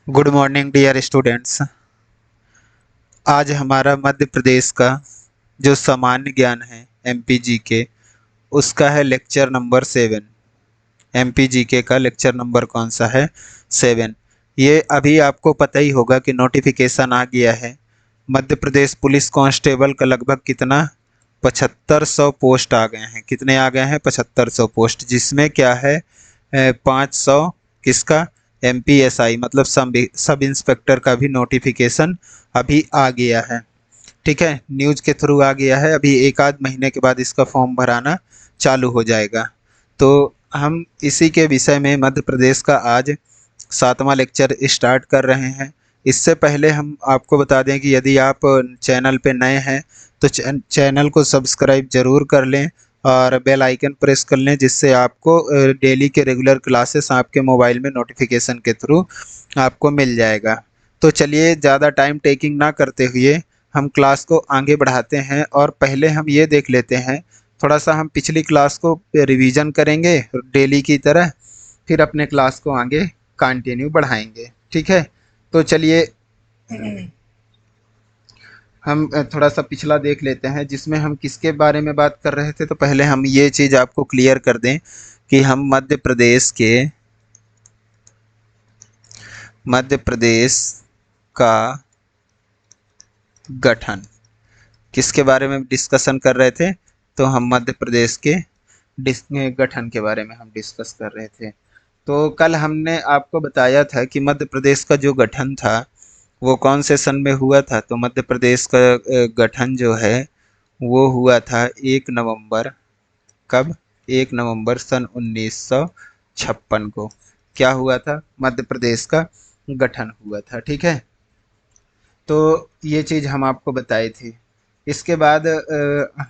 Good morning dear students. आज हमारा मध्य प्रदेश का जो सामान्य ज्ञान है एमपीजीके उसका है लेक्चर नंबर 7। एमपीजीके का लेक्चर नंबर कौन सा है? 7। ये अभी आपको पता ही होगा कि नोटिफिकेशन आ गया है। मध्य प्रदेश पुलिस कांस्टेबल का लगभग कितना 7500 पोस्ट आ गए हैं। कितने आ गए हैं? 7500 पोस्ट, जिसमें क्या है 500 किसका? एमपीएसआई मतलब सब इंस्पेक्टर का भी नोटिफिकेशन अभी आ गया है। ठीक है, न्यूज के थ्रू आ गया है। अभी एक आध महीने के बाद इसका फॉर्म भराना चालू हो जाएगा। तो हम इसी के विषय में मध्य प्रदेश का आज 7वां लेक्चर स्टार्ट कर रहे हैं। इससे पहले हम आपको बता दें कि यदि आप चैनल पे नए हैं तो चैनल को सब्सक्राइब जरूर कर लें और बेल आइकन प्रेस कर लें, जिससे आपको डेली के रेगुलर क्लासेस आपके मोबाइल में नोटिफिकेशन के थ्रू आपको मिल जाएगा। तो चलिए ज़्यादा टाइम टेकिंग ना करते हुए हम क्लास को आगे बढ़ाते हैं और पहले हम ये देख लेते हैं, थोड़ा सा हम पिछली क्लास को रिवीजन करेंगे डेली की तरह, फिर अपने क्लास को आगे कंटिन्यू बढ़ाएंगे। ठीक है, तो चलिए हम थोड़ा सा पिछला देख लेते हैं जिसमें हम किसके बारे में बात कर रहे थे। तो पहले हम ये चीज़ आपको क्लियर कर दें कि हम मध्य प्रदेश का गठन किसके बारे में डिस्कशन कर रहे थे? तो हम मध्य प्रदेश के गठन के बारे में हम डिस्कस कर रहे थे। तो कल हमने आपको बताया था कि मध्य प्रदेश का जो गठन था वो कौन से सन में हुआ था। तो मध्य प्रदेश का गठन जो है वो हुआ था 1 नवंबर। कब? 1 नवंबर सन 1956 को क्या हुआ था? मध्य प्रदेश का गठन हुआ था। ठीक है, तो ये चीज़ हम आपको बताए थे। इसके बाद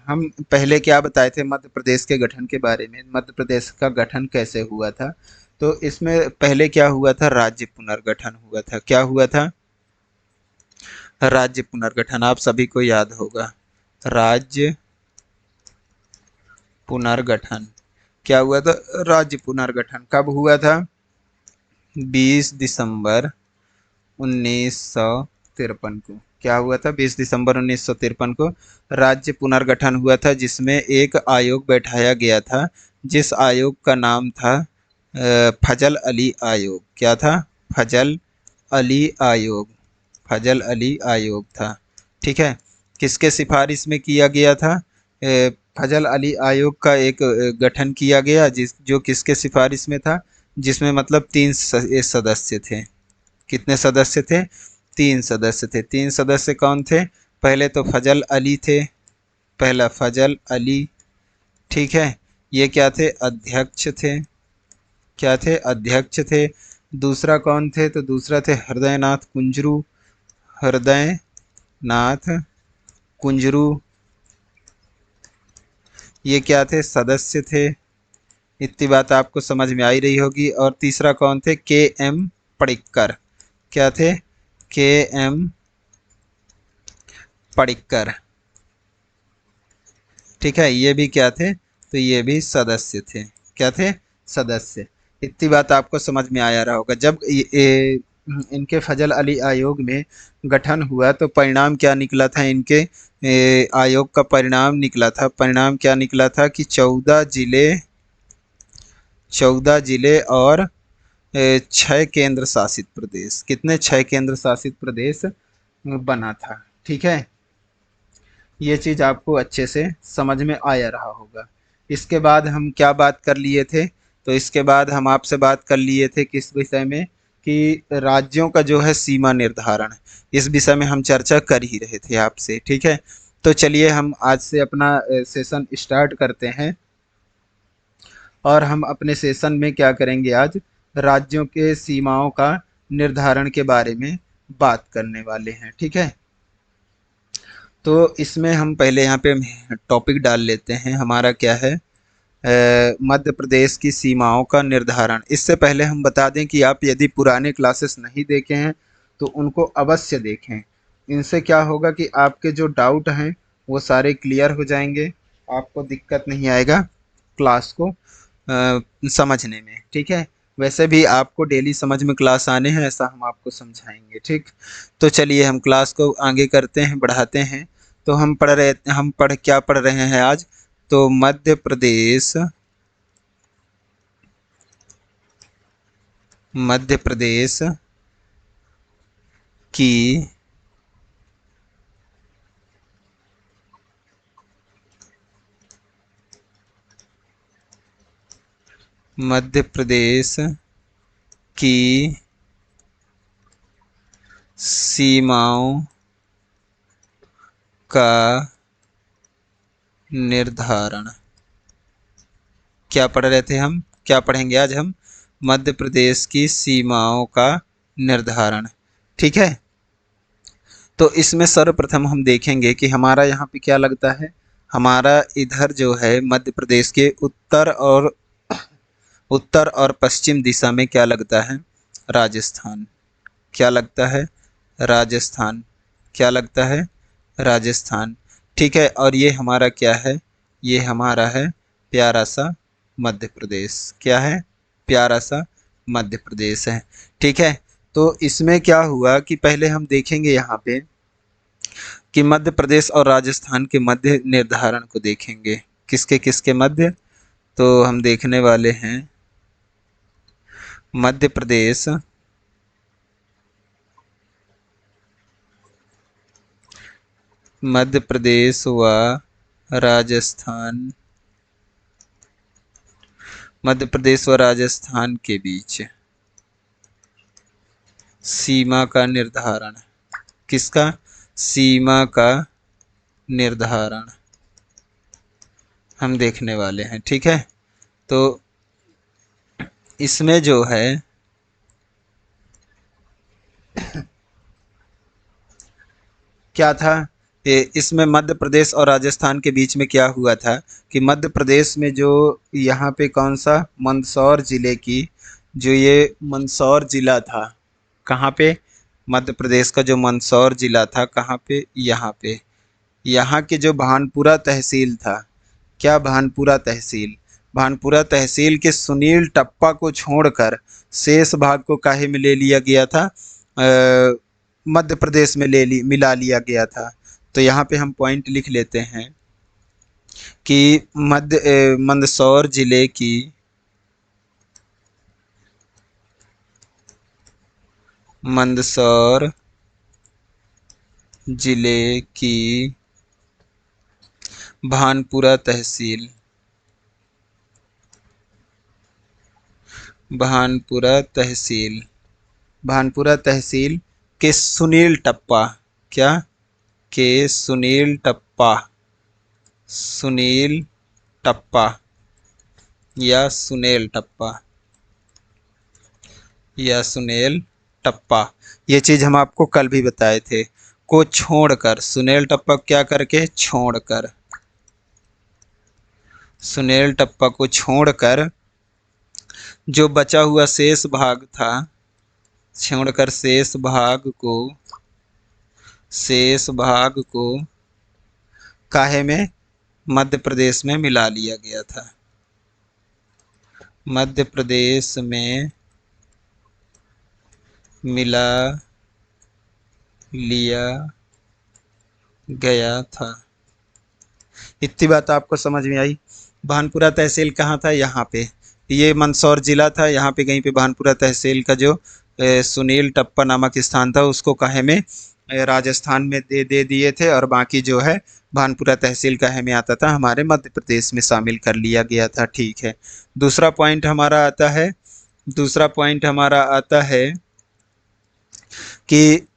हम पहले क्या बताए थे मध्य प्रदेश के गठन के बारे में, मध्य प्रदेश का गठन कैसे हुआ था। तो इसमें पहले क्या हुआ था? राज्य पुनर्गठन हुआ था। क्या हुआ था? राज्य पुनर्गठन। आप सभी को याद होगा, राज्य पुनर्गठन क्या हुआ था? राज्य पुनर्गठन कब हुआ था? 20 दिसंबर 1953 को। क्या हुआ था? 20 दिसंबर 1953 को राज्य पुनर्गठन हुआ था, जिसमें एक आयोग बैठाया गया था जिस आयोग का नाम था फजल अली आयोग। क्या था? फजल अली आयोग। फजल अली आयोग था। ठीक है, किसके सिफारिश में किया गया था? फजल अली आयोग का एक गठन किया गया जो किसके सिफारिश में था? जिसमें मतलब 3 सदस्य थे। कितने सदस्य थे? 3 सदस्य थे। 3 सदस्य कौन थे? पहले तो फजल अली थे। पहला फजल अली, ठीक है, ये क्या थे? अध्यक्ष थे। क्या थे? अध्यक्ष थे। दूसरा कौन थे? तो दूसरा थे हृदयनाथ कुंजरू। हृदयनाथ कुंजरू, ये क्या थे? सदस्य थे। इतनी बात आपको समझ में आ ही रही होगी। और तीसरा कौन थे? के एम पडिक्कर। क्या थे? के एम पडिक्कर। ठीक है, ये भी क्या थे? तो ये भी सदस्य थे। क्या थे? सदस्य। इतनी बात आपको समझ में आया रहा होगा। जब इनके फजल अली आयोग में गठन हुआ तो परिणाम क्या निकला था? इनके आयोग का परिणाम निकला था। परिणाम क्या निकला था कि 14 जिले और 6 केंद्र शासित प्रदेश। कितने? 6 केंद्र शासित प्रदेश बना था। ठीक है, ये चीज़ आपको अच्छे से समझ में आया रहा होगा। इसके बाद हम क्या बात कर लिए थे? तो इसके बाद हम आपसे बात कर लिए थे किस विषय में कि राज्यों का जो है सीमा निर्धारण, इस विषय में हम चर्चा कर ही रहे थे आपसे। ठीक है, तो चलिए हम आज से अपना सेशन स्टार्ट करते हैं और हम अपने सेशन में क्या करेंगे? आज राज्यों के सीमाओं का निर्धारण के बारे में बात करने वाले हैं। ठीक है, तो इसमें हम पहले यहाँ पे टॉपिक डाल लेते हैं। हमारा क्या है? मध्य प्रदेश की सीमाओं का निर्धारण। इससे पहले हम बता दें कि आप यदि पुराने क्लासेस नहीं देखे हैं तो उनको अवश्य देखें। इनसे क्या होगा कि आपके जो डाउट हैं वो सारे क्लियर हो जाएंगे, आपको दिक्कत नहीं आएगा क्लास को समझने में। ठीक है, वैसे भी आपको डेली समझ में क्लास आने हैं, ऐसा हम आपको समझाएंगे। ठीक, तो चलिए हम क्लास को आगे करते हैं, बढ़ाते हैं। तो हम क्या पढ़ रहे हैं आज? तो मध्य प्रदेश की मध्य प्रदेश की सीमाओं का निर्धारण। क्या पढ़ रहे थे हम? क्या पढ़ेंगे आज हम? मध्य प्रदेश की सीमाओं का निर्धारण। ठीक है, तो इसमें सर्वप्रथम हम देखेंगे कि हमारा यहाँ पे क्या लगता है। हमारा इधर जो है मध्य प्रदेश के उत्तर और पश्चिम दिशा में क्या लगता है? राजस्थान। क्या लगता है? राजस्थान। क्या लगता है? राजस्थान। ठीक है, और ये हमारा क्या है? ये हमारा है प्यारा सा मध्य प्रदेश। क्या है? प्यारा सा मध्य प्रदेश है। ठीक है, तो इसमें क्या हुआ कि पहले हम देखेंगे यहाँ पे कि मध्य प्रदेश और राजस्थान के मध्य निर्धारण को देखेंगे। किसके किसके मध्य? तो हम देखने वाले हैं मध्य प्रदेश व राजस्थान, मध्य प्रदेश व राजस्थान के बीच सीमा का निर्धारण। किसका? सीमा का निर्धारण हम देखने वाले हैं। ठीक है, तो इसमें जो है क्या था? इसमें मध्य प्रदेश और राजस्थान के बीच में क्या हुआ था कि मध्य प्रदेश में जो यहाँ पे कौन सा मंदसौर जिले की, जो ये मंदसौर जिला था, कहाँ पे? मध्य प्रदेश का जो मंदसौर जिला था, कहाँ पे? यहाँ पे। यहाँ के जो भानपुरा तहसील था, क्या भानपुरा तहसील? भानपुरा तहसील के सुनील टप्पा को छोड़कर शेष भाग को काहे में ले लिया गया था? मध्य प्रदेश में मिला लिया गया था। तो यहाँ पे हम पॉइंट लिख लेते हैं कि मंदसौर जिले की मंदसौर जिले की भानपुरा तहसील भानपुरा तहसील के सुनील टप्पा, क्या? के सुनील टप्पा या सुनील टप्पा, ये चीज़ हम आपको कल भी बताए थे। को छोड़कर, सुनील टप्पा क्या करके? छोड़कर। सुनील टप्पा को छोड़कर जो बचा हुआ शेष भाग था, छोड़कर शेष भाग को काहे में? मध्य प्रदेश में मिला लिया गया था। मध्य प्रदेश में मिला लिया गया था। इतनी बात आपको समझ में आई? भानपुरा तहसील कहाँ था? यहाँ पे। ये मंदसौर जिला था, यहाँ पे कहीं पे भानपुरा तहसील का जो सुनील टप्पा नामक स्थान था, उसको काहे में? राजस्थान में दे दिए थे, और बाकी जो है भानपुरा तहसील काहे में आता था? हमारे मध्य प्रदेश में शामिल कर लिया गया था। ठीक है, दूसरा पॉइंट हमारा आता है कि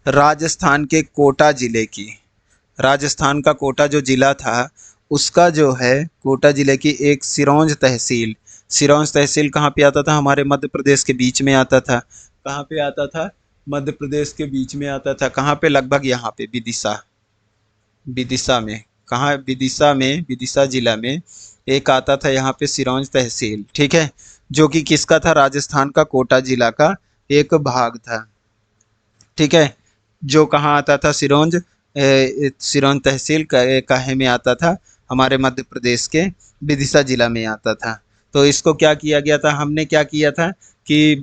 राजस्थान के कोटा जिले की, राजस्थान का कोटा जो जिला था, उसका जो है कोटा जिले की एक सिरोंज तहसील कहाँ पे आता था? हमारे मध्य प्रदेश के बीच में आता था। कहाँ पे आता था? मध्य प्रदेश के बीच में आता था। कहाँ पे? लगभग यहाँ पे विदिशा में। कहाँ? विदिशा जिला में एक आता था यहाँ पे सिरोंज तहसील। ठीक है, जो कि किसका था? राजस्थान का कोटा जिला का एक भाग था। ठीक है, जो कहाँ आता था? सिरोंज तहसील काहे में आता था? हमारे मध्य प्रदेश के विदिशा जिला में आता था। तो इसको क्या किया गया था, हमने क्या किया था कि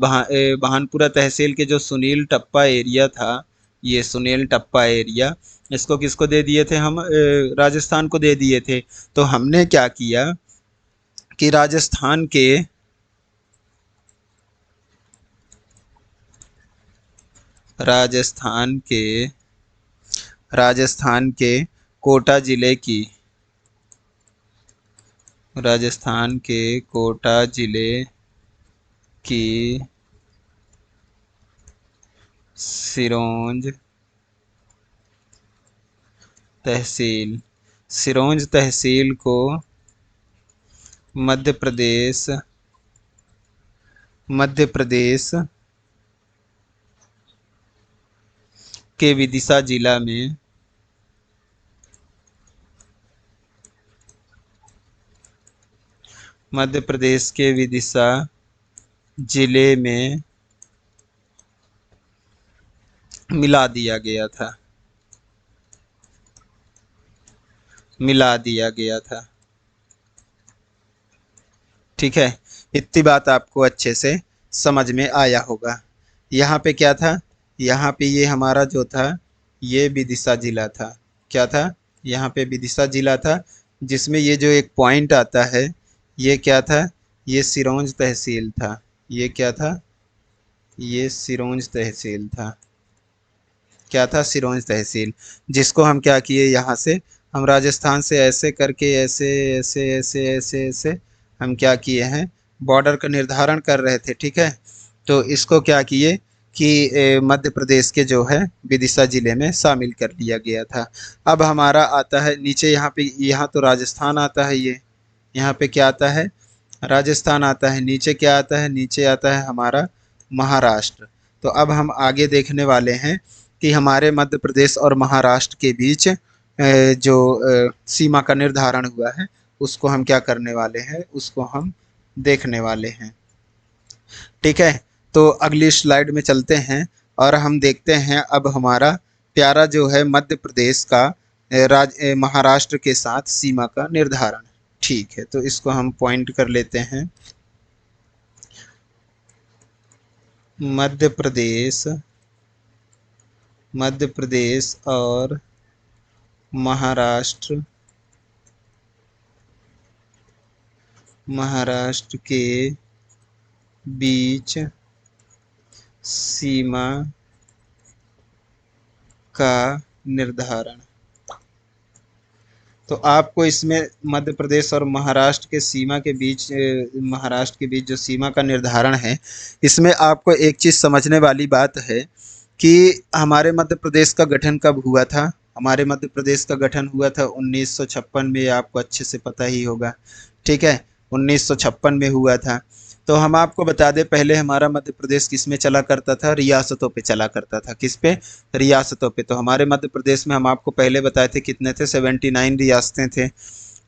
भानपुरा तहसील के जो सुनील टप्पा एरिया था, ये सुनील टप्पा एरिया, इसको किसको दे दिए थे हम, राजस्थान को दे दिए थे। तो हमने क्या किया कि राजस्थान के राजस्थान के कोटा जिले की राजस्थान के कोटा जिले की सिरोंज सिरोंज तहसील को मध्य प्रदेश के विदिशा जिला में मध्य प्रदेश के विदिशा जिले में मिला दिया गया था। ठीक है, इतनी बात आपको अच्छे से समझ में आया होगा। यहाँ पे क्या था, यहाँ पे ये हमारा जो था ये विदिशा जिला था। क्या था, यहाँ पे विदिशा जिला था, जिसमें ये जो एक पॉइंट आता है ये क्या था, ये सिरोंज तहसील था। ये क्या था, ये सिरोंज तहसील था। क्या था, सिरोंज तहसील, जिसको हम क्या किए, यहाँ से हम राजस्थान से ऐसे करके ऐसे ऐसे ऐसे ऐसे ऐसे हम क्या किए हैं, बॉर्डर का निर्धारण कर रहे थे। ठीक है, तो इसको क्या किए कि मध्य प्रदेश के जो है विदिशा जिले में शामिल कर लिया गया था। अब हमारा आता है नीचे, यहाँ पे, यहाँ तो राजस्थान आता है, ये यहाँ पे क्या आता है, राजस्थान आता है। नीचे क्या आता है, नीचे आता है हमारा महाराष्ट्र। तो अब हम आगे देखने वाले हैं कि हमारे मध्य प्रदेश और महाराष्ट्र के बीच जो सीमा का निर्धारण हुआ है उसको हम क्या करने वाले हैं, उसको हम देखने वाले हैं। ठीक है, तो अगली स्लाइड में चलते हैं और हम देखते हैं अब हमारा प्यारा जो है मध्य प्रदेश का महाराष्ट्र के साथ सीमा का निर्धारण। ठीक है, तो इसको हम पॉइंट कर लेते हैं। मध्य प्रदेश और महाराष्ट्र के बीच सीमा का निर्धारण। तो आपको इसमें मध्य प्रदेश और महाराष्ट्र के महाराष्ट्र के बीच जो सीमा का निर्धारण है, इसमें आपको एक चीज़ समझने वाली बात है कि हमारे मध्य प्रदेश का गठन कब हुआ था। हमारे मध्य प्रदेश का गठन हुआ था 1956 में, आपको अच्छे से पता ही होगा। ठीक है, 1956 में हुआ था। तो हम आपको बता दें, पहले हमारा मध्य प्रदेश किस में चला करता था, रियासतों पे चला करता था। किस पे, रियासतों पे। तो हमारे मध्य प्रदेश में हम आपको पहले बताए थे कितने थे, 79 रियासतें थे,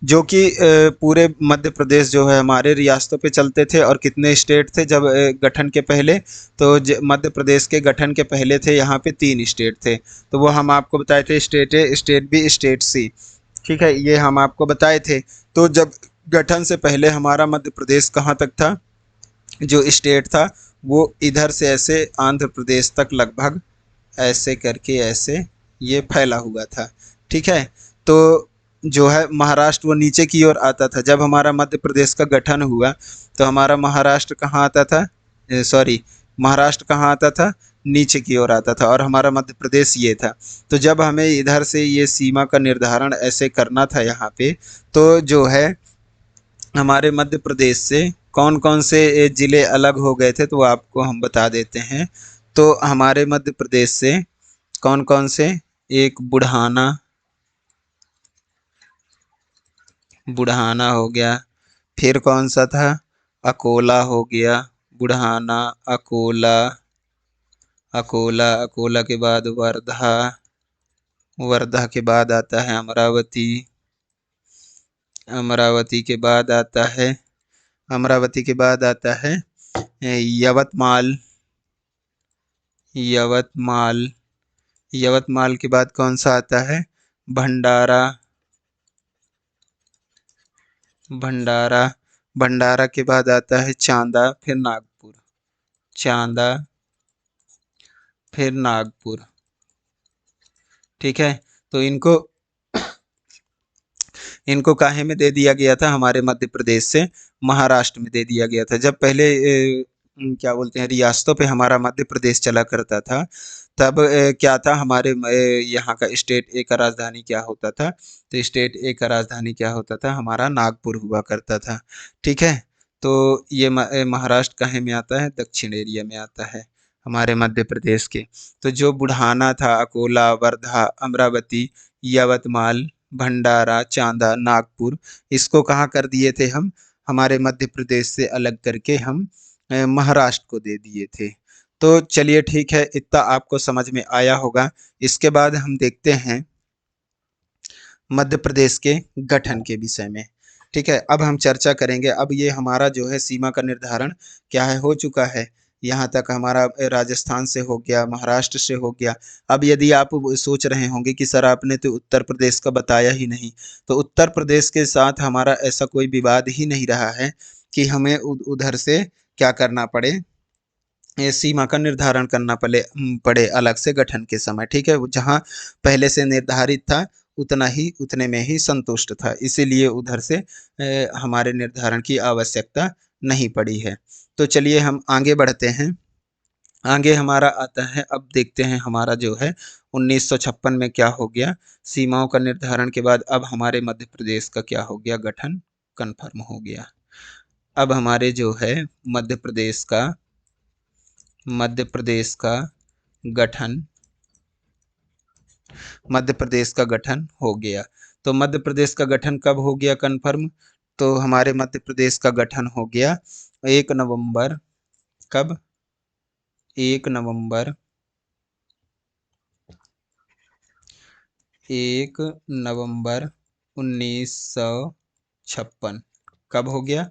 जो कि पूरे मध्य प्रदेश जो है हमारे रियासतों पे चलते थे। और कितने स्टेट थे जब गठन के पहले, तो मध्य प्रदेश के गठन के पहले थे यहाँ पे 3 स्टेट थे। तो वो हम आपको बताए थे, state A, state B, state सी। ठीक है, ये हम आपको बताए थे। तो जब गठन से पहले हमारा मध्य प्रदेश कहाँ तक था, जो स्टेट था वो इधर से ऐसे आंध्र प्रदेश तक लगभग ऐसे करके ऐसे ये फैला हुआ था। ठीक है, तो जो है महाराष्ट्र वो नीचे की ओर आता था। जब हमारा मध्य प्रदेश का गठन हुआ तो हमारा महाराष्ट्र कहाँ आता था, महाराष्ट्र कहाँ आता था, नीचे की ओर आता था, और हमारा मध्य प्रदेश ये था। तो जब हमें इधर से ये सीमा का निर्धारण ऐसे करना था यहाँ पे, तो जो है हमारे मध्य प्रदेश से कौन कौन से ज़िले अलग हो गए थे, तो वो आपको हम बता देते हैं। तो हमारे मध्य प्रदेश से कौन कौन से, एक बुढ़ाना हो गया, फिर कौन सा था, अकोला हो गया, बुढ़ाना, अकोला, अकोला के बाद वर्धा, वर्धा के बाद आता है अमरावती, अमरावती के बाद आता है यवतमाल, यवतमाल के बाद कौन सा आता है, भंडारा, भंडारा के बाद आता है चांदा, फिर नागपुर, चांदा फिर नागपुर। ठीक है, तो इनको इनको काहे में दे दिया गया था, हमारे मध्य प्रदेश से महाराष्ट्र में दे दिया गया था। जब पहले क्या बोलते हैं, रियासतों पे हमारा मध्य प्रदेश चला करता था, तब क्या था, हमारे यहाँ का स्टेट ए का राजधानी क्या होता था, तो स्टेट ए का राजधानी क्या होता था, हमारा नागपुर हुआ करता था। ठीक है, तो ये महाराष्ट्र काहे में आता है, दक्षिण एरिया में आता है हमारे मध्य प्रदेश के। तो जो बुढ़ाना था, अकोला, वर्धा, अमरावती, यवतमाल, भंडारा, चांदा, नागपुर, इसको कहाँ कर दिए थे हम, हमारे मध्य प्रदेश से अलग करके हम महाराष्ट्र को दे दिए थे। तो चलिए ठीक है, इतना आपको समझ में आया होगा। इसके बाद हम देखते हैं मध्य प्रदेश के गठन के विषय में। ठीक है, अब हम चर्चा करेंगे। अब ये हमारा जो है सीमा का निर्धारण क्या है, हो चुका है। यहाँ तक हमारा राजस्थान से हो गया, महाराष्ट्र से हो गया। अब यदि आप सोच रहे होंगे कि सर आपने तो उत्तर प्रदेश का बताया ही नहीं, तो उत्तर प्रदेश के साथ हमारा ऐसा कोई विवाद ही नहीं रहा है कि हमें उधर से क्या करना पड़े, सीमा का निर्धारण करना पड़े अलग से गठन के समय। ठीक है, जहाँ पहले से निर्धारित था उतने में ही संतुष्ट था, इसीलिए उधर से हमारे निर्धारण की आवश्यकता नहीं पड़ी है। तो चलिए हम आगे बढ़ते हैं। आगे हमारा आता है, अब देखते हैं हमारा जो है 1956 में क्या हो गया, सीमाओं का निर्धारण के बाद अब हमारे मध्य प्रदेश का क्या हो गया, गठन कन्फर्म हो गया। अब हमारे जो है मध्य प्रदेश का गठन हो गया। तो मध्य प्रदेश का गठन कब हो गया कन्फर्म, तो हमारे मध्य प्रदेश का गठन हो गया 1 नवंबर, कब, 1 नवंबर 1956। कब हो गया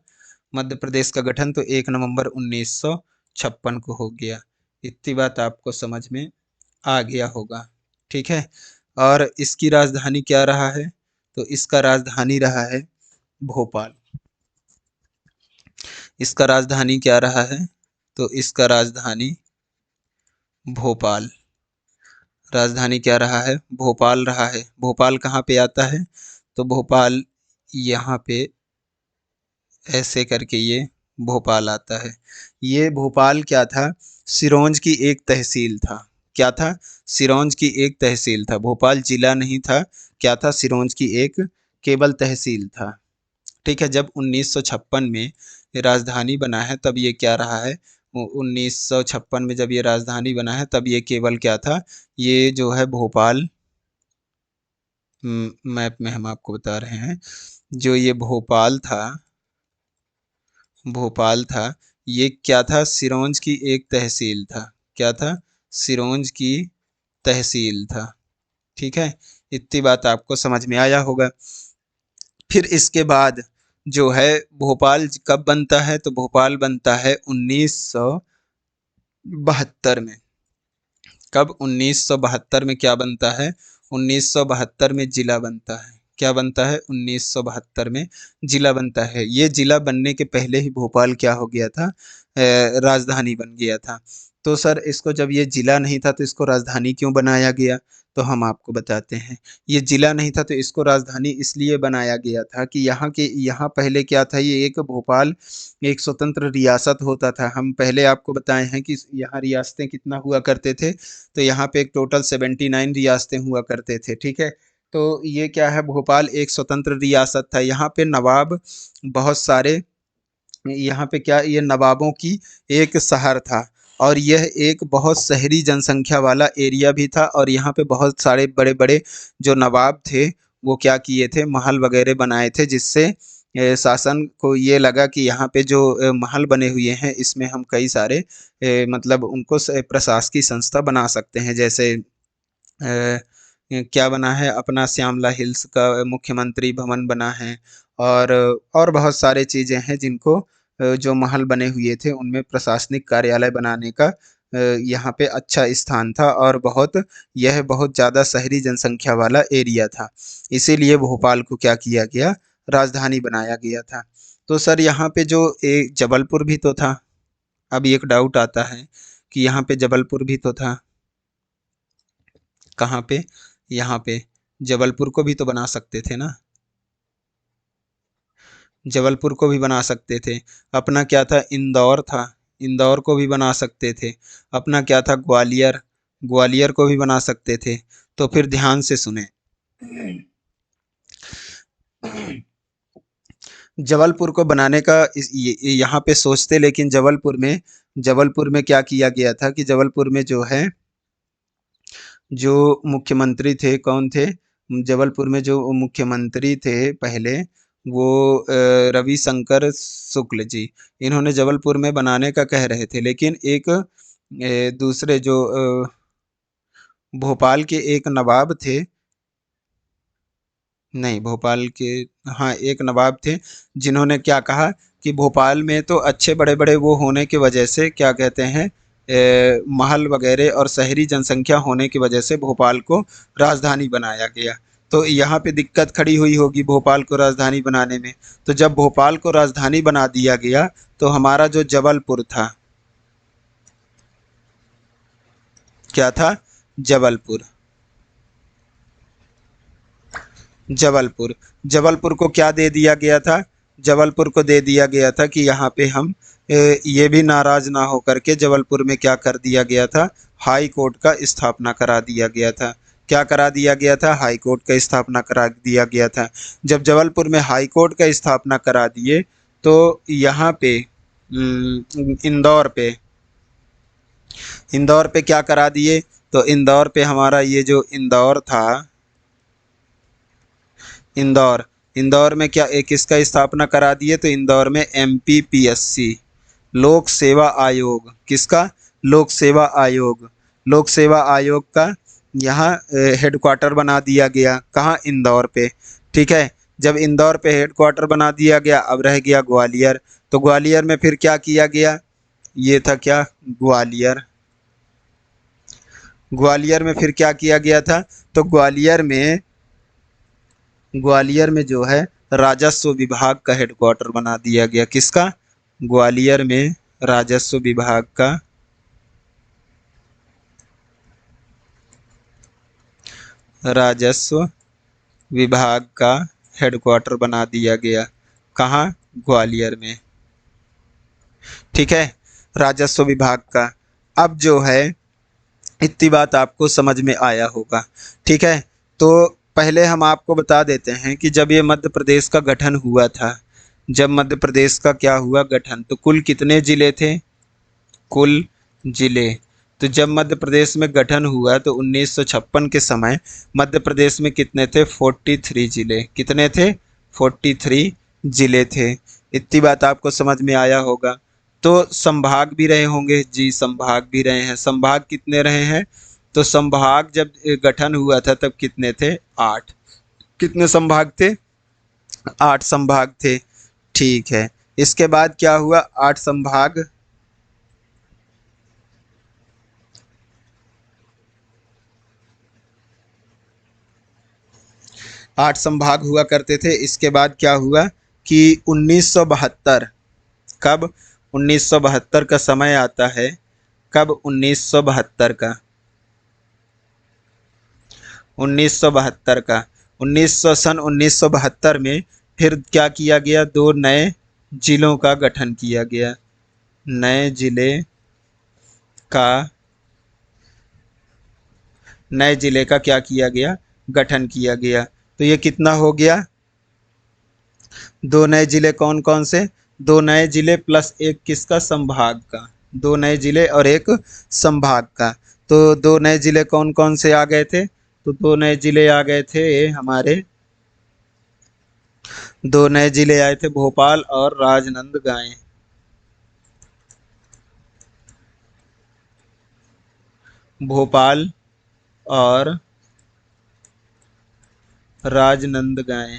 मध्य प्रदेश का गठन, तो 1 नवंबर 1956 को हो गया। इतनी बात आपको समझ में आ गया होगा। ठीक है, और इसकी राजधानी क्या रहा है, तो इसका राजधानी रहा है भोपाल। इसका राजधानी क्या रहा है, तो इसका राजधानी भोपाल, राजधानी क्या रहा है, भोपाल रहा है। भोपाल कहाँ पे आता है, तो भोपाल यहाँ पे ऐसे करके ये भोपाल आता है। ये भोपाल क्या था, सिरोंज की एक तहसील था। क्या था, सिरोंज की एक तहसील था। भोपाल जिला नहीं था, क्या था, सिरोंज की एक केवल तहसील था। ठीक है, जब 1956 में ये राजधानी बना है तब ये क्या रहा है, 1956 में जब ये राजधानी बना है तब ये केवल क्या था, ये जो है भोपाल, मैप में हम आपको बता रहे हैं, जो ये भोपाल था, ये क्या था, सिरोंज की एक तहसील था। क्या था, सिरोंज की तहसील था। ठीक है, इतनी बात आपको समझ में आया होगा। फिर इसके बाद जो है भोपाल कब बनता है, तो भोपाल बनता है 1972 में। कब, 1972 में क्या बनता है, 1972 में जिला बनता है। क्या बनता है, 1972 में जिला बनता है। ये जिला बनने के पहले ही भोपाल क्या हो गया था, राजधानी बन गया था। तो सर इसको जब ये जिला नहीं था तो इसको राजधानी क्यों बनाया गया, तो हम आपको बताते हैं। ये जिला नहीं था तो इसको राजधानी इसलिए बनाया गया था कि यहाँ पहले क्या था, ये एक भोपाल एक स्वतंत्र रियासत होता था। हम पहले आपको बताए हैं कि यहाँ रियासतें कितना हुआ करते थे, तो यहाँ पे एक टोटल 79 रियासतें हुआ करते थे। ठीक है, तो ये क्या है, भोपाल एक स्वतंत्र रियासत था। यहाँ पे नवाब बहुत सारे, यहाँ पे क्या, ये नवाबों की एक शहर था, और यह एक बहुत शहरी जनसंख्या वाला एरिया भी था। और यहाँ पे बहुत सारे बड़े बड़े जो नवाब थे वो क्या किए थे, महल वगैरह बनाए थे, जिससे शासन को ये लगा कि यहाँ पे जो महल बने हुए हैं इसमें हम कई सारे मतलब उनको प्रशासकीय संस्था बना सकते हैं। जैसे क्या बना है, अपना श्यामला हिल्स का मुख्यमंत्री भवन बना है, और बहुत सारे चीज़ें हैं जिनको जो महल बने हुए थे उनमें प्रशासनिक कार्यालय बनाने का यहाँ पे अच्छा स्थान था, और यह बहुत ज़्यादा शहरी जनसंख्या वाला एरिया था। इसीलिए भोपाल को क्या किया गया, राजधानी बनाया गया था। तो सर यहाँ पे जो एक जबलपुर भी तो था। अब एक डाउट आता है कि यहाँ पे जबलपुर भी तो था। कहाँ पे? यहाँ पे जबलपुर को भी तो बना सकते थे ना, जबलपुर को भी बना सकते थे। अपना क्या था? इंदौर था, इंदौर को भी बना सकते थे। अपना क्या था? ग्वालियर, ग्वालियर को भी बना सकते थे। तो फिर ध्यान से सुने, जबलपुर को बनाने का यहाँ पे सोचते, लेकिन जबलपुर में क्या किया गया था कि जबलपुर में जो है, जो मुख्यमंत्री थे, कौन थे? जबलपुर में जो मुख्यमंत्री थे पहले, वो रविशंकर शुक्ल जी, इन्होंने जबलपुर में बनाने का कह रहे थे। लेकिन एक दूसरे जो भोपाल के एक नवाब थे, नहीं भोपाल के, हाँ एक नवाब थे, जिन्होंने क्या कहा कि भोपाल में तो अच्छे बड़े बड़े वो होने की वजह से, क्या कहते हैं, महल वगैरह और शहरी जनसंख्या होने की वजह से भोपाल को राजधानी बनाया गया। तो यहाँ पे दिक्कत खड़ी हुई होगी भोपाल को राजधानी बनाने में। तो जब भोपाल को राजधानी बना दिया गया तो हमारा जो जबलपुर था, क्या था? जबलपुर, जबलपुर, जबलपुर को क्या दे दिया गया था? जबलपुर को दे दिया गया था कि यहाँ पे हम ये भी नाराज ना हो करके जबलपुर में क्या कर दिया गया था? हाई कोर्ट का स्थापना करा दिया गया था। क्या करा दिया गया था? हाई कोर्ट का स्थापना करा दिया गया था। जब जबलपुर में हाई कोर्ट का स्थापना करा दिए तो यहाँ पे इंदौर पे, इंदौर पे क्या करा दिए? तो इंदौर पे हमारा ये जो इंदौर था, इंदौर, इंदौर में क्या एक किसका स्थापना करा दिए? तो इंदौर में एमपीपीएससी, लोक सेवा आयोग। किसका? लोक सेवा आयोग। लोक सेवा आयोग का यहाँ हेडक्वार्टर बना दिया गया। कहाँ? इंदौर पे। ठीक है, जब इंदौर पे हेडक्वार्टर बना दिया गया, अब रह गया ग्वालियर। तो ग्वालियर में फिर क्या किया गया? ये था क्या? ग्वालियर, ग्वालियर में फिर क्या किया गया था? तो ग्वालियर में जो है राजस्व विभाग का हेडक्वार्टर बना दिया गया। किसका? ग्वालियर में राजस्व विभाग का, राजस्व विभाग का हेडक्वार्टर बना दिया गया। कहाँ? ग्वालियर में। ठीक है, राजस्व विभाग का। अब जो है इतनी बात आपको समझ में आया होगा। ठीक है, तो पहले हम आपको बता देते हैं कि जब ये मध्य प्रदेश का गठन हुआ था, जब मध्य प्रदेश का क्या हुआ? गठन, तो कुल कितने जिले थे? कुल जिले, तो जब मध्य प्रदेश में गठन हुआ तो 1956 के समय मध्य प्रदेश में कितने थे? 43 जिले। कितने थे? 43 जिले थे। इतनी बात आपको समझ में आया होगा। तो संभाग भी रहे होंगे जी, संभाग भी रहे हैं। संभाग कितने रहे हैं? तो संभाग जब गठन हुआ था तब कितने थे? 8। कितने संभाग थे? 8 संभाग थे। ठीक है, इसके बाद क्या हुआ? 8 संभाग, 8 संभाग हुआ करते थे। इसके बाद क्या हुआ कि 1972, कब? 1972 का समय आता है। कब? 1972 का, 1972 का, 1972 में फिर क्या किया गया? 2 नए जिलों का गठन किया गया। नए जिले का, नए जिले का क्या किया गया? गठन किया गया। तो ये कितना हो गया? 2 नए जिले कौन कौन से? 2 नए जिले प्लस एक किसका? संभाग का। 2 नए जिले और एक संभाग का। तो 2 नए जिले कौन कौन से आ गए थे? तो 2 नए जिले आ गए थे हमारे, 2 नए जिले आए थे भोपाल और राजनंदगांव। भोपाल और राजनंदगांव।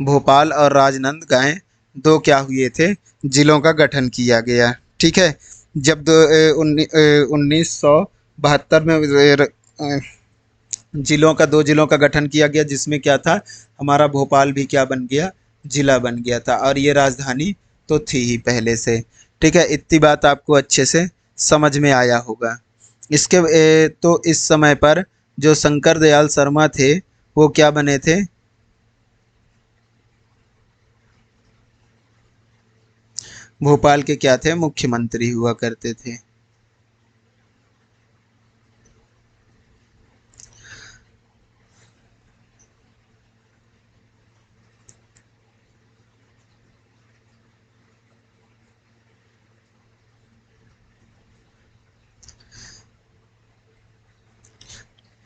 भोपाल और राजनंदगांव दो क्या हुए थे? जिलों का गठन किया गया। ठीक है, जब 1972 में जिलों का, 2 जिलों का गठन किया गया, जिसमें क्या था, हमारा भोपाल भी क्या बन गया, जिला बन गया था, और ये राजधानी तो थी ही पहले से। ठीक है, इतनी बात आपको अच्छे से समझ में आया होगा। तो इस समय पर जो शंकर दयाल शर्मा थे वो क्या बने थे, भोपाल के क्या थे, मुख्यमंत्री हुआ करते थे।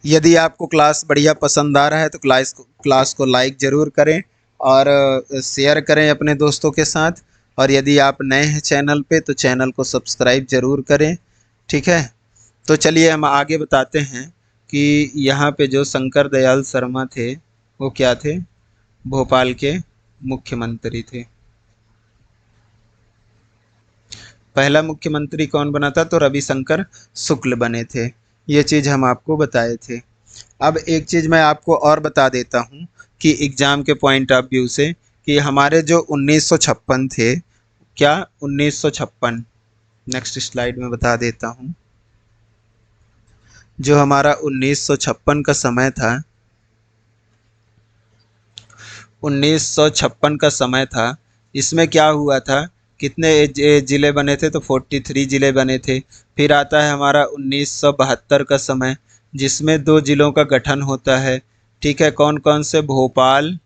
यदि आपको क्लास बढ़िया पसंद आ रहा है तो क्लास को लाइक ज़रूर करें और शेयर करें अपने दोस्तों के साथ। और यदि आप नए हैं चैनल पे तो चैनल को सब्सक्राइब ज़रूर करें। ठीक है, तो चलिए हम आगे बताते हैं कि यहाँ पे जो शंकर दयाल शर्मा थे वो क्या थे, भोपाल के मुख्यमंत्री थे। पहला मुख्यमंत्री कौन बना था, तो रविशंकर शुक्ल बने थे। ये चीज़ हम आपको बताए थे। अब एक चीज़ मैं आपको और बता देता हूँ कि एग्ज़ाम के पॉइंट ऑफ व्यू से, कि हमारे जो 1956 थे, क्या 1956, नेक्स्ट स्लाइड में बता देता हूँ। जो हमारा 1956 का समय था, 1956 का समय था, इसमें क्या हुआ था, कितने ज़िले बने थे, तो 43 ज़िले बने थे। फिर आता है हमारा 1972 का समय, जिसमें 2 ज़िलों का गठन होता है। ठीक है, कौन कौन से, भोपाल,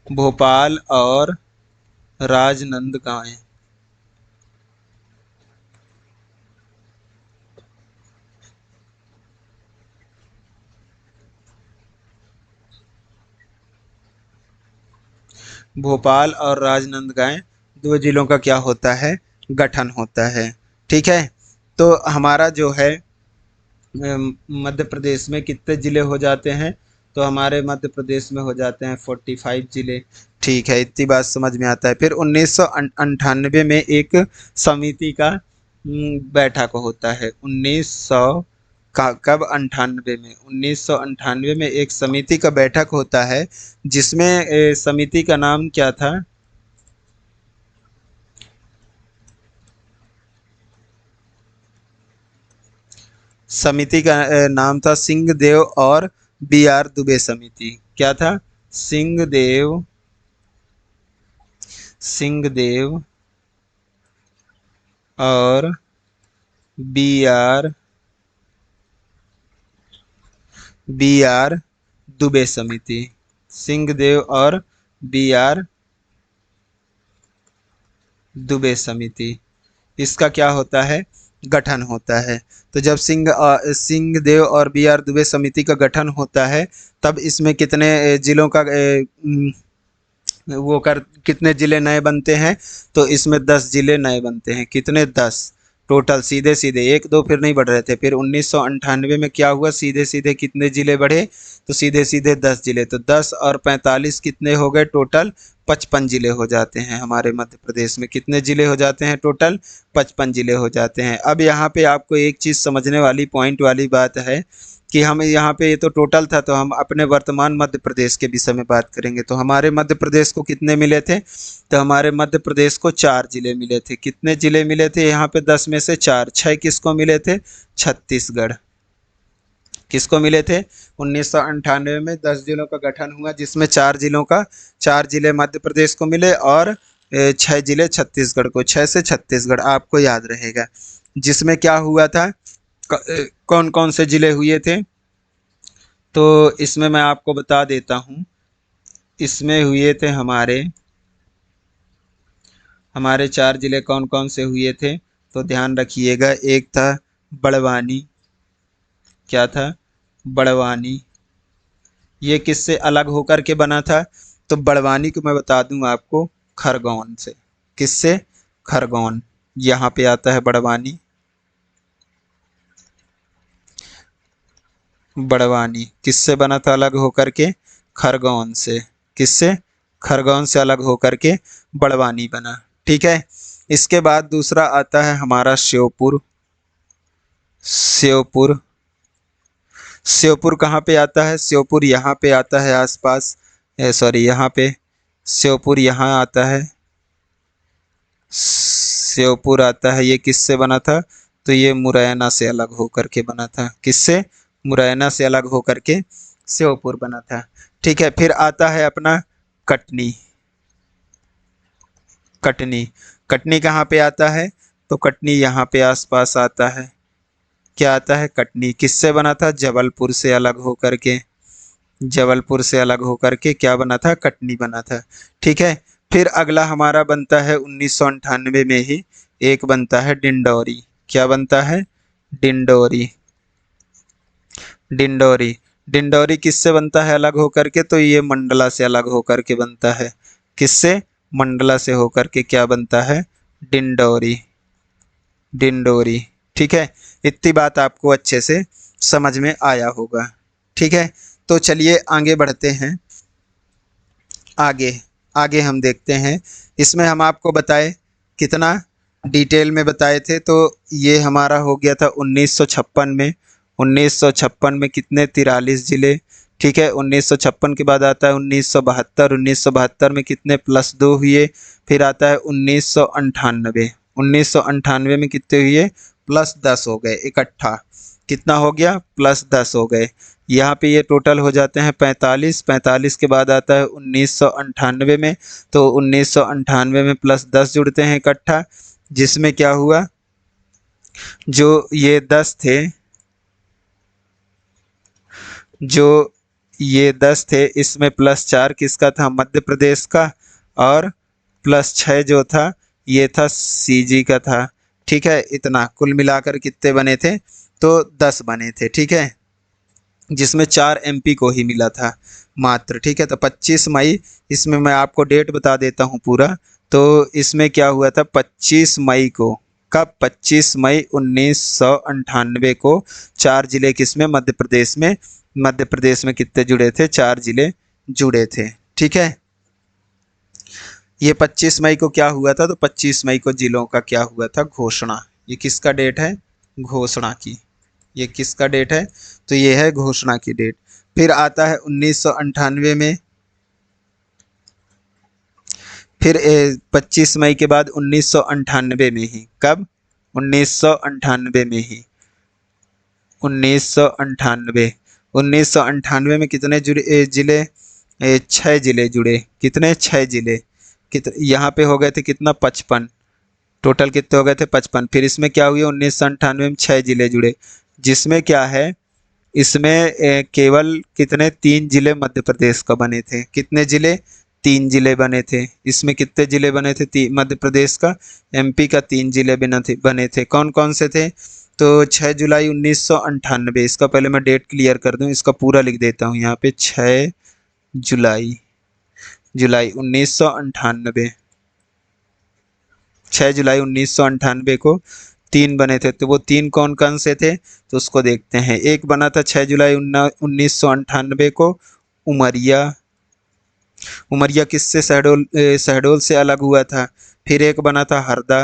भोपाल और राजनंदगांव। भोपाल और राजनंदगांव 2 जिलों का क्या होता है, गठन होता है। ठीक है, तो हमारा जो है मध्य प्रदेश में कितने ज़िले हो जाते हैं, तो हमारे मध्य प्रदेश में हो जाते हैं 45 ज़िले। ठीक है, इतनी बात समझ में आता है। फिर 1998 में एक समिति का बैठक होता है। 1900 का कब, 98 में, 1998 में एक समिति का बैठक होता है, जिसमें समिति का नाम क्या था, समिति का नाम था सिंहदेव और बी आर दुबे समिति। क्या था, सिंहदेव, सिंहदेव और B R, B R Dubey समिति, सिंहदेव और बी आर दुबे समिति, इसका क्या होता है, गठन होता है। तो जब सिंहदेव और बी आर दुबे समिति का गठन होता है, तब इसमें कितने जिलों का वो कर कितने ज़िले नए बनते हैं, तो इसमें 10 ज़िले नए बनते हैं। कितने, 10 टोटल, सीधे सीधे, एक दो फिर नहीं बढ़ रहे थे। फिर 1998 में क्या हुआ, सीधे सीधे कितने ज़िले बढ़े, तो सीधे सीधे 10 ज़िले। तो 10 और 45 कितने हो गए, टोटल 55 ज़िले हो जाते हैं। हमारे मध्य प्रदेश में कितने ज़िले हो जाते हैं, टोटल 55 ज़िले हो जाते हैं। अब यहाँ पे आपको एक चीज़ समझने वाली, पॉइंट वाली बात है कि हम यहाँ पे, ये तो टोटल था, तो हम अपने वर्तमान मध्य प्रदेश के विषय में बात करेंगे। तो हमारे मध्य प्रदेश को कितने मिले थे, तो हमारे मध्य प्रदेश को 4 जिले मिले थे। कितने जिले मिले थे यहाँ पे, 10 में से 4, 6 किसको मिले थे, छत्तीसगढ़। किसको मिले थे, 1998 में 10 जिलों का गठन हुआ, जिसमें 4 जिलों का, 4 जिले मध्य प्रदेश को मिले और 6 जिले छत्तीसगढ़ को, 6 से छत्तीसगढ़, आपको याद रहेगा। जिसमें क्या हुआ था, कौन कौन से जिले हुए थे, तो इसमें मैं आपको बता देता हूँ। इसमें हुए थे हमारे 4 जिले कौन कौन से हुए थे, तो ध्यान रखिएगा। एक था बड़वानी, क्या था, बड़वानी। ये किससे अलग होकर के बना था, तो बड़वानी को मैं बता दूं आपको, खरगोन से। किससे, खरगोन, यहाँ पे आता है बड़वानी। बड़वानी किससे बना था अलग होकर के, खरगोन से। किससे, खरगोन से अलग होकर के बड़वानी बना। ठीक है, इसके बाद दूसरा आता है हमारा श्योपुर। श्योपुर, श्योपुर कहाँ पे आता है? श्योपुर यहाँ पे आता है आसपास, सॉरी यहाँ पे श्योपुर यहाँ आता है, श्योपुर आता है। ये किससे बना था? तो ये मुरैना से अलग होकर के बना था। किससे? मुरैना से अलग होकर के श्योपुर बना था। ठीक है, फिर आता है अपना कटनी। कटनी, कटनी कहाँ पे आता है? तो कटनी यहाँ पे आसपास आता है। क्या आता है? कटनी। किससे बना था? जबलपुर से अलग होकर के, जबलपुर से अलग होकर के क्या बना था? कटनी बना था। ठीक है, फिर अगला हमारा बनता है 1998 में ही एक बनता है डिंडौरी। क्या बनता है? डिंडौरी। डिंडौरी, डिंडौरी किससे बनता है अलग होकर के? तो ये मंडला से अलग होकर के बनता है। किससे? मंडला से होकर के क्या बनता है? डिंडौरी। डिंडोरी। ठीक है, इतनी बात आपको अच्छे से समझ में आया होगा। ठीक है, तो चलिए आगे बढ़ते हैं। आगे आगे हम देखते हैं। इसमें हम आपको बताए कितना डिटेल में बताए थे। तो ये हमारा हो गया था 1956 में। 1956 में कितने? 43 जिले। ठीक है, 1956 के बाद आता है 1972। 1972 में कितने +2 हुए? फिर आता है 1998। 1998 में कितने हुए? +10 हो गए इकट्ठा। कितना हो गया? +10 हो गए। यहाँ पे ये टोटल हो जाते हैं 45। 45 के बाद आता है 1998 में। तो 1998 में +10 जुड़ते हैं इकट्ठा, जिसमें क्या हुआ? जो ये 10 थे, जो ये 10 थे, इसमें +4 किसका था? मध्य प्रदेश का। और +6 जो था ये था सीजी का था। ठीक है, इतना कुल मिलाकर कितने बने थे? तो 10 बने थे। ठीक है, जिसमें 4 एमपी को ही मिला था मात्र। ठीक है, तो 25 मई, इसमें मैं आपको डेट बता देता हूँ पूरा। तो इसमें क्या हुआ था? 25 मई को, कब? 25 मई 1998 को 4 जिले किसमें? मध्य प्रदेश में। मध्य प्रदेश में कितने जुड़े थे? 4 जिले जुड़े थे। ठीक है, ये 25 मई को क्या हुआ था? तो 25 मई को जिलों का क्या हुआ था? घोषणा। ये किसका डेट है? घोषणा की। ये किसका डेट है? तो ये है घोषणा की डेट। फिर आता है 1998 में। फिर 25 मई के बाद 1998 में ही, कब? 1998 में ही, 1998। 1998 में कितने जुड़े जिले? 6 जिले जुड़े। कितने? 6 जिले। यहाँ पे हो गए थे कितना? 55। टोटल कितने हो गए थे? 55। फिर इसमें क्या हुआ? 1998 में 6 जिले जुड़े, जिसमें क्या है? इसमें केवल कितने? 3 जिले मध्य प्रदेश का बने थे। कितने जिले? 3 जिले बने थे। इसमें कितने जिले बने थे मध्य प्रदेश का? एमपी का 3 जिले बने थे। कौन कौन से थे? तो 6 जुलाई 1998। इसका पहले मैं डेट क्लियर कर दूं, इसका पूरा लिख देता हूं यहाँ पे। 6 जुलाई, जुलाई 1998। 6 जुलाई 1998 को 3 बने थे। तो वो 3 कौन कौन से थे? तो उसको देखते हैं। एक बना था 6 जुलाई 1998 को उमरिया। उमरिया किससे? शहडोल से अलग हुआ था। फिर एक बना था हरदा।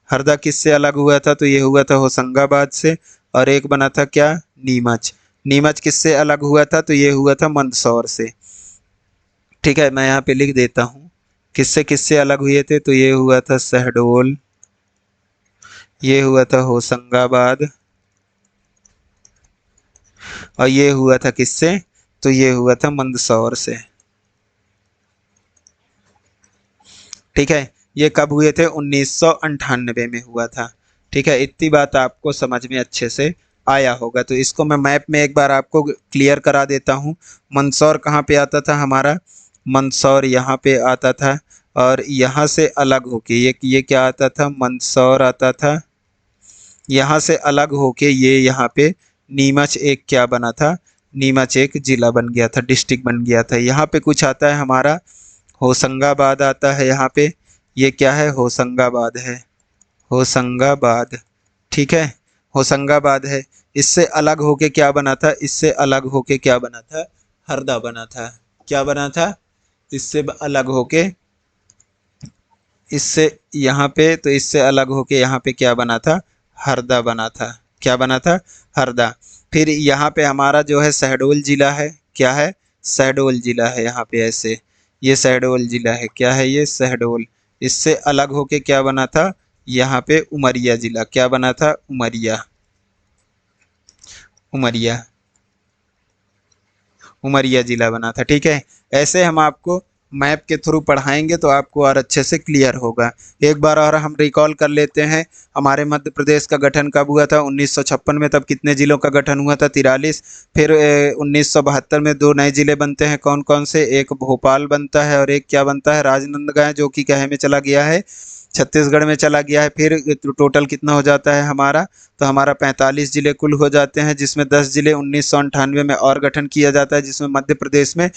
हरदा किससे अलग हुआ था? तो ये हुआ था होशंगाबाद से। और एक बना था क्या? नीमच। नीमच किससे अलग हुआ था? तो ये हुआ था मंदसौर से। ठीक है, मैं यहाँ पे लिख देता हूँ किससे किससे अलग हुए थे। तो ये हुआ था शहडोल, ये हुआ था होशंगाबाद, और ये हुआ था किससे? तो ये हुआ था मंदसौर से। ठीक है, ये कब हुए थे? 1998 में हुआ था। ठीक है, इतनी बात आपको समझ में अच्छे से आया होगा। तो इसको मैं मैप में एक बार आपको क्लियर करा देता हूँ। मंदसौर कहाँ पे आता था हमारा? मंदसौर यहाँ पे आता था। और यहाँ से अलग होके ये क्या आता था? मंदसौर आता था। यहाँ से अलग होके ये यहाँ पे नीमच एक क्या बना था? नीमच एक जिला बन गया था, डिस्ट्रिक्ट बन गया था। यहाँ पे कुछ आता है हमारा होशंगाबाद आता है। यहाँ पे ये क्या है? होशंगाबाद है, होशंगाबाद। ठीक है, होशंगाबाद है। इससे अलग होके क्या बना था? इससे अलग होके क्या बना था? हरदा बना था। क्या बना था? इससे अलग होके, इससे यहाँ पे, तो इससे अलग होके यहाँ पे क्या बना था? हरदा बना था। क्या बना था? हरदा। फिर यहाँ पे हमारा जो है शहडोल जिला है, क्या है, शहडोल जिला है यहाँ पे ऐसे, ये शहडोल जिला है, क्या है ये, शहडोल। इससे अलग होके क्या बना था, यहाँ पे उमरिया जिला, क्या बना था, उमरिया, उमरिया, उमरिया जिला बना था। ठीक है, ऐसे हम आपको मैप के थ्रू पढ़ाएंगे तो आपको और अच्छे से क्लियर होगा। एक बार और हम रिकॉल कर लेते हैं, हमारे मध्य प्रदेश का गठन कब हुआ था, 1956 में। तब कितने जिलों का गठन हुआ था, 43। फिर 1972 में 2 नए जिले बनते हैं, कौन कौन से, एक भोपाल बनता है और एक क्या बनता है, राजनांदगांव, जो कि कहे में चला गया है, छत्तीसगढ़ में चला गया है। फिर टोटल कितना हो जाता है हमारा, तो हमारा 45 जिले कुल हो जाते हैं, जिसमें 10 जिले 1998 में और गठन किया जाता है, जिसमें मध्य प्रदेश में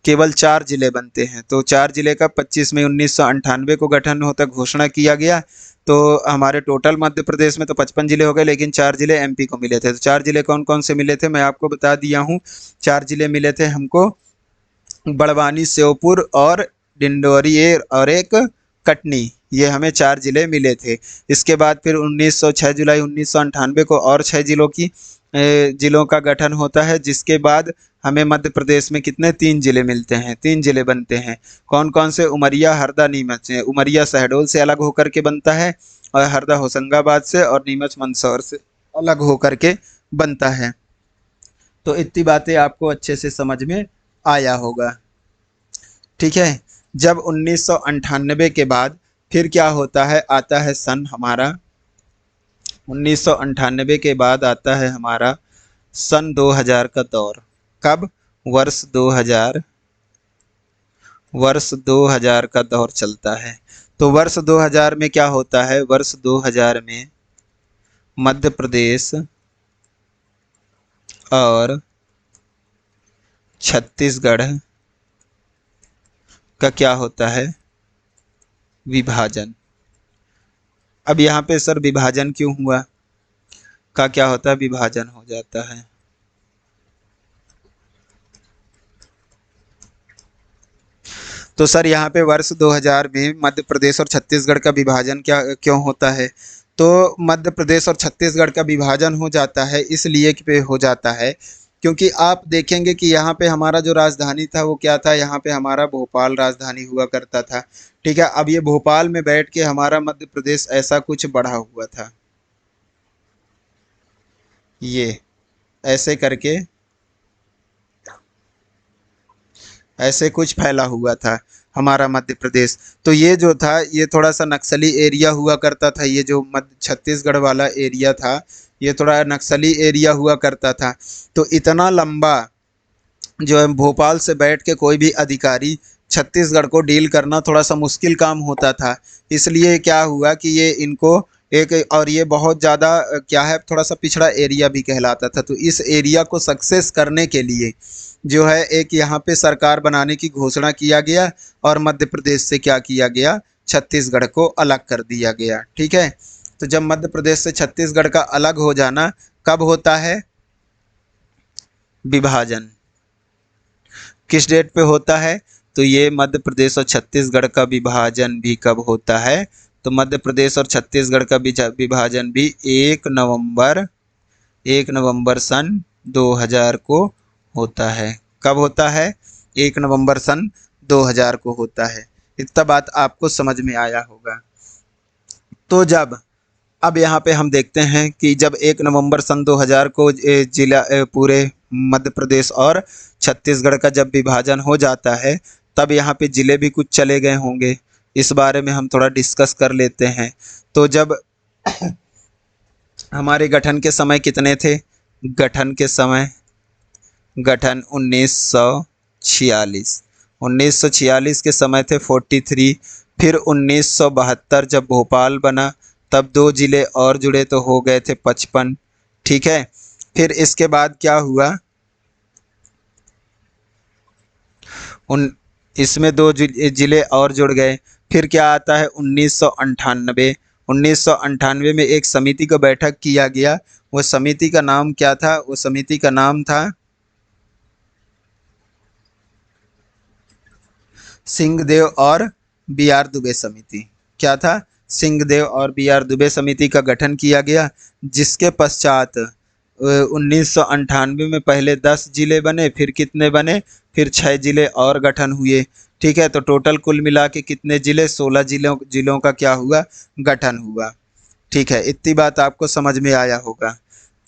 केवल 4 जिले बनते हैं। तो 4 जिले का 25 मई 1998 को गठन होता घोषणा किया गया। तो हमारे टोटल मध्य प्रदेश में तो 55 जिले हो गए, लेकिन 4 जिले एमपी को मिले थे। तो 4 जिले कौन कौन से मिले थे मैं आपको बता दिया हूँ। 4 जिले मिले थे हमको, बड़वानी, श्योपुर और डिंडोरी और एक कटनी, ये हमें 4 जिले मिले थे। इसके बाद फिर 6 जुलाई 1998 को और 6 जिलों का गठन होता है, जिसके बाद हमें मध्य प्रदेश में कितने, 3 जिले मिलते हैं, 3 जिले बनते हैं। कौन कौन से, उमरिया, हरदा, नीमच। उमरिया शहडोल से अलग होकर के बनता है, और हरदा होशंगाबाद से, और नीमच मंदसौर से अलग होकर के बनता है। तो इतनी बातें आपको अच्छे से समझ में आया होगा। ठीक है, जब 1998 के बाद फिर क्या होता है, आता है सन हमारा 1998 के बाद आता है हमारा सन 2000 का दौर। कब, वर्ष 2000, वर्ष 2000 का दौर चलता है। तो वर्ष 2000 में क्या होता है, वर्ष 2000 में मध्य प्रदेश और छत्तीसगढ़ का क्या होता है, विभाजन। अब यहाँ पे सर विभाजन क्यों हुआ, का क्या होता है, विभाजन हो जाता है। तो सर यहाँ पे वर्ष 2000 में मध्य प्रदेश और छत्तीसगढ़ का विभाजन क्या क्यों होता है, तो मध्य प्रदेश और छत्तीसगढ़ का विभाजन हो जाता है इसलिए कि हो जाता है क्योंकि आप देखेंगे कि यहाँ पे हमारा जो राजधानी था वो क्या था, यहाँ पे हमारा भोपाल राजधानी हुआ करता था। ठीक है, अब ये भोपाल में बैठ के हमारा मध्य प्रदेश ऐसा कुछ बढ़ा हुआ था, ये ऐसे करके ऐसे कुछ फैला हुआ था हमारा मध्य प्रदेश। तो ये जो था ये थोड़ा सा नक्सली एरिया हुआ करता था, ये जो मध्य छत्तीसगढ़ वाला एरिया था ये थोड़ा नक्सली एरिया हुआ करता था। तो इतना लंबा जो है भोपाल से बैठ के कोई भी अधिकारी छत्तीसगढ़ को डील करना थोड़ा सा मुश्किल काम होता था। इसलिए क्या हुआ कि ये इनको एक, और ये बहुत ज़्यादा क्या है, थोड़ा सा पिछड़ा एरिया भी कहलाता था। तो इस एरिया को सक्सेस करने के लिए जो है एक यहाँ पे सरकार बनाने की घोषणा किया गया और मध्य प्रदेश से क्या किया गया, छत्तीसगढ़ को अलग कर दिया गया। ठीक है, तो जब मध्य प्रदेश से छत्तीसगढ़ का अलग हो जाना कब होता है, विभाजन किस डेट पे होता है, तो ये मध्य प्रदेश और छत्तीसगढ़ का विभाजन भी कब होता है, तो मध्य प्रदेश और छत्तीसगढ़ का विभाजन भी 1 नवंबर सन 2000 को होता है। कब होता है, 1 नवंबर सन 2000 को होता है। इतना बात आपको समझ में आया होगा। तो जब अब यहाँ पे हम देखते हैं कि जब 1 नवंबर सन 2000 को जिला पूरे मध्य प्रदेश और छत्तीसगढ़ का जब विभाजन हो जाता है तब यहाँ पे ज़िले भी कुछ चले गए होंगे, इस बारे में हम थोड़ा डिस्कस कर लेते हैं। तो जब हमारे गठन के समय कितने थे, गठन के समय, गठन 1946 के समय थे 43। फिर 1972 जब भोपाल बना तब 2 जिले और जुड़े तो हो गए थे 55। ठीक है, फिर इसके बाद क्या हुआ, इसमें 2 जिले और जुड़ गए। फिर क्या आता है 1998 में एक समिति को बैठक किया गया। वो समिति का नाम क्या था, वो समिति का नाम था सिंहदेव और बी आर दुबे समिति। क्या था, सिंहदेव और बी आर दुबे समिति का गठन किया गया, जिसके पश्चात 1998 में पहले 10 जिले बने, फिर कितने बने, फिर 6 जिले और गठन हुए। ठीक है, तो टोटल कुल मिला के कितने जिले, 16 जिलों का क्या हुआ, गठन हुआ। ठीक है, इतनी बात आपको समझ में आया होगा,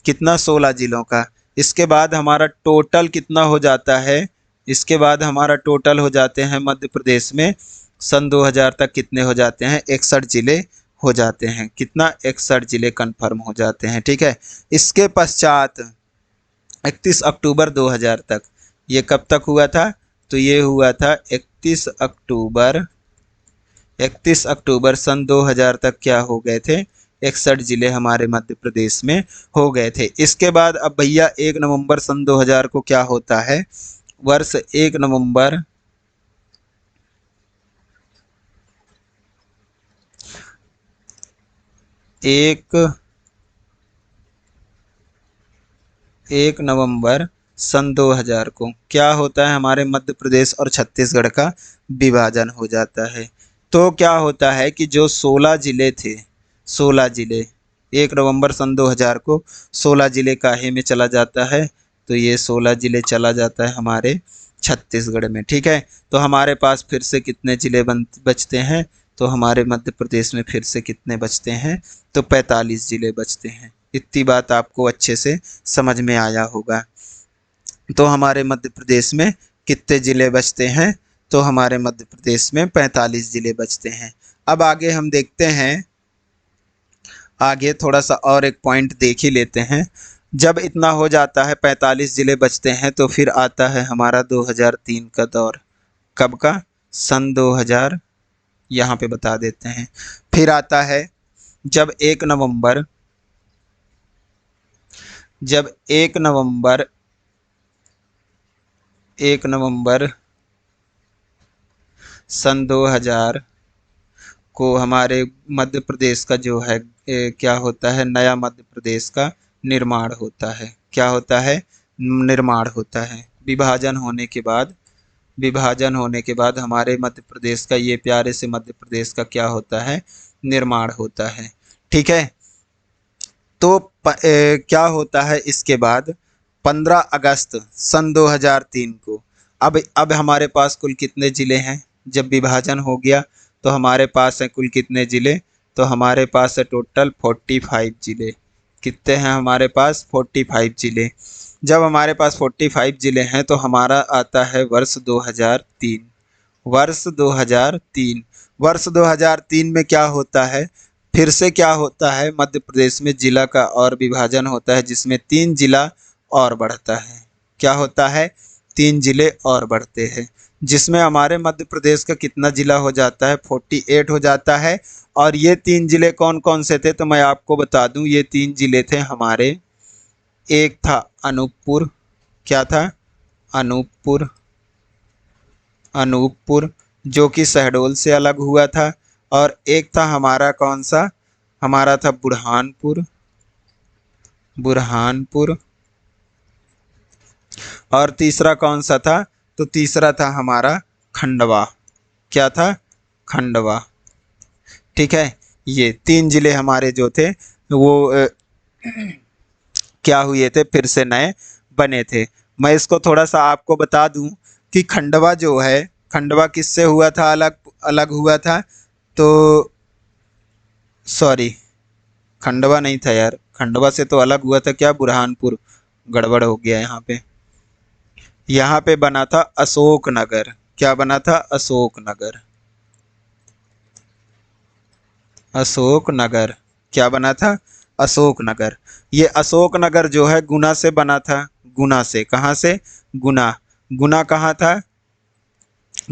कितना, 16 जिलों का। इसके बाद हमारा टोटल कितना हो जाता है, इसके बाद हमारा टोटल हो जाते हैं मध्य प्रदेश में सन 2000 तक कितने हो जाते हैं, 61 जिले हो जाते हैं। कितना, 61 जिले कन्फर्म हो जाते हैं। ठीक है, इसके पश्चात 31 अक्टूबर 2000 तक, ये कब तक हुआ था, तो ये हुआ था 31 अक्टूबर सन 2000 तक क्या हो गए थे, 61 जिले हमारे मध्य प्रदेश में हो गए थे। इसके बाद अब भैया 1 नवंबर सन 2000 को क्या होता है, वर्ष 1 नवंबर 1 नवंबर सन 2000 को क्या होता है, हमारे मध्य प्रदेश और छत्तीसगढ़ का विभाजन हो जाता है। तो क्या होता है कि जो 16 जिले थे, 16 जिले 1 नवंबर सन 2000 को 16 जिले काहे में चला जाता है, तो ये 16 जिले चला जाता है हमारे छत्तीसगढ़ में। ठीक है, तो हमारे पास फिर से कितने जिले बचते हैं, तो हमारे मध्य प्रदेश में फिर से कितने बचते हैं, तो 45 जिले बचते हैं। इतनी बात आपको अच्छे से समझ में आया होगा। तो हमारे मध्य प्रदेश में कितने जिले बचते हैं, तो हमारे मध्य प्रदेश में 45 जिले बचते हैं। अब आगे हम देखते हैं, आगे थोड़ा सा और एक पॉइंट देख ही लेते हैं। जब इतना हो जाता है, 45 जिले बचते हैं, तो फिर आता है हमारा 2003 का दौर। कब का, सन 2000, यहाँ पे बता देते हैं। फिर आता है जब 1 नवंबर जब 1 नवंबर सन 2000 को हमारे मध्य प्रदेश का जो है क्या होता है, नया मध्य प्रदेश का निर्माण होता है। क्या होता है, निर्माण होता है। विभाजन होने के बाद हमारे मध्य प्रदेश का, ये प्यारे से मध्य प्रदेश का क्या होता है, निर्माण होता है। ठीक है, तो क्या होता है इसके बाद, 15 अगस्त सन 2003 को, अब हमारे पास कुल कितने जिले हैं, जब विभाजन हो गया तो हमारे पास है कुल कितने जिले, तो हमारे पास है टोटल 45 जिले। कितने हैं हमारे पास, 45 जिले। जब हमारे पास 45 जिले हैं तो हमारा आता है वर्ष 2003। वर्ष 2003 में क्या होता है, फिर से क्या होता है, मध्य प्रदेश में जिला का और विभाजन होता है, जिसमें 3 जिला और बढ़ता है। क्या होता है, 3 जिले और बढ़ते हैं, जिसमें हमारे मध्य प्रदेश का कितना जिला हो जाता है, 48 हो जाता है। और ये 3 जिले कौन कौन से थे, तो मैं आपको बता दूं, ये 3 जिले थे हमारे, एक था अनूपपुर, क्या था, अनूपपुर जो कि शहडोल से अलग हुआ था, और एक था हमारा कौन सा, हमारा था बुरहानपुर, और तीसरा कौन सा था, तो तीसरा था हमारा खंडवा। क्या था, खंडवा। ठीक है, ये 3 जिले हमारे जो थे वो क्या हुए थे, फिर से नए बने थे। मैं इसको थोड़ा सा आपको बता दूं कि खंडवा जो है, खंडवा किससे हुआ था, अलग अलग हुआ था, तो सॉरी, खंडवा नहीं था यार, खंडवा से तो अलग हुआ था क्या, बुरहानपुर, गड़बड़ हो गया यहाँ पे। यहाँ पे बना था अशोकनगर। क्या बना था, अशोकनगर। क्या बना था, अशोकनगर। ये अशोकनगर जो है गुना से बना था, गुना से, कहाँ से, गुना कहाँ था,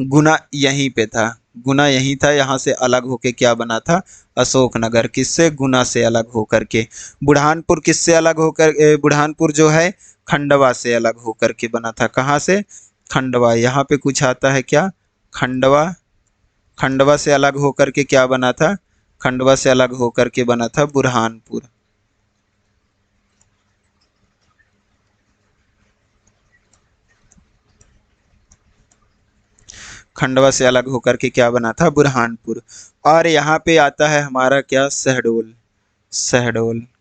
गुना यहीं पे था, गुना यहीं था, यहाँ से अलग होके क्या बना था, अशोकनगर। किससे, गुना से अलग होकर के। बुरहानपुर किससे अलग होकर, बुरहानपुर जो है खंडवा से अलग होकर के बना था। कहाँ से, खंडवा। यहाँ पे कुछ आता है क्या, खंडवा से अलग होकर के क्या बना था, खंडवा से अलग होकर के बना था बुरहानपुर। खंडवा से अलग होकर के क्या बना था, बुरहानपुर। और यहाँ पे आता है हमारा क्या, शहडोल।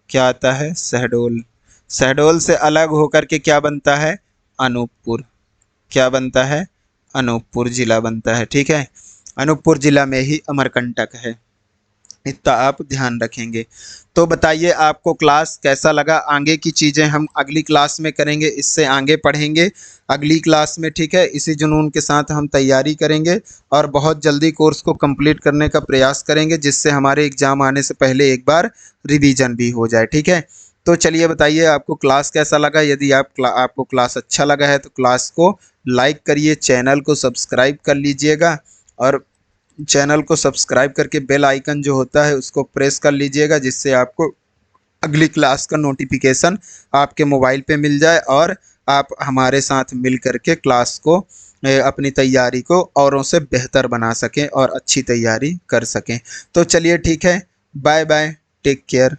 क्या आता है, शहडोल से अलग होकर के क्या बनता है, अनूपपुर। क्या बनता है, अनूपपुर जिला बनता है। ठीक है, अनूपपुर जिला में ही अमरकंटक है, इतना आप ध्यान रखेंगे। तो बताइए आपको क्लास कैसा लगा। आगे की चीज़ें हम अगली क्लास में करेंगे, इससे आगे पढ़ेंगे अगली क्लास में। ठीक है, इसी जुनून के साथ हम तैयारी करेंगे और बहुत जल्दी कोर्स को कंप्लीट करने का प्रयास करेंगे, जिससे हमारे एग्ज़ाम आने से पहले एक बार रिवीजन भी हो जाए। ठीक है, तो चलिए बताइए आपको क्लास कैसा लगा। यदि आपको क्लास अच्छा लगा है तो क्लास को लाइक करिए, चैनल को सब्सक्राइब कर लीजिएगा और चैनल को सब्सक्राइब करके बेल आइकन जो होता है उसको प्रेस कर लीजिएगा, जिससे आपको अगली क्लास का नोटिफिकेशन आपके मोबाइल पे मिल जाए और आप हमारे साथ मिल करके क्लास को अपनी तैयारी को औरों से बेहतर बना सकें और अच्छी तैयारी कर सकें। तो चलिए ठीक है, बाय बाय, टेक केयर।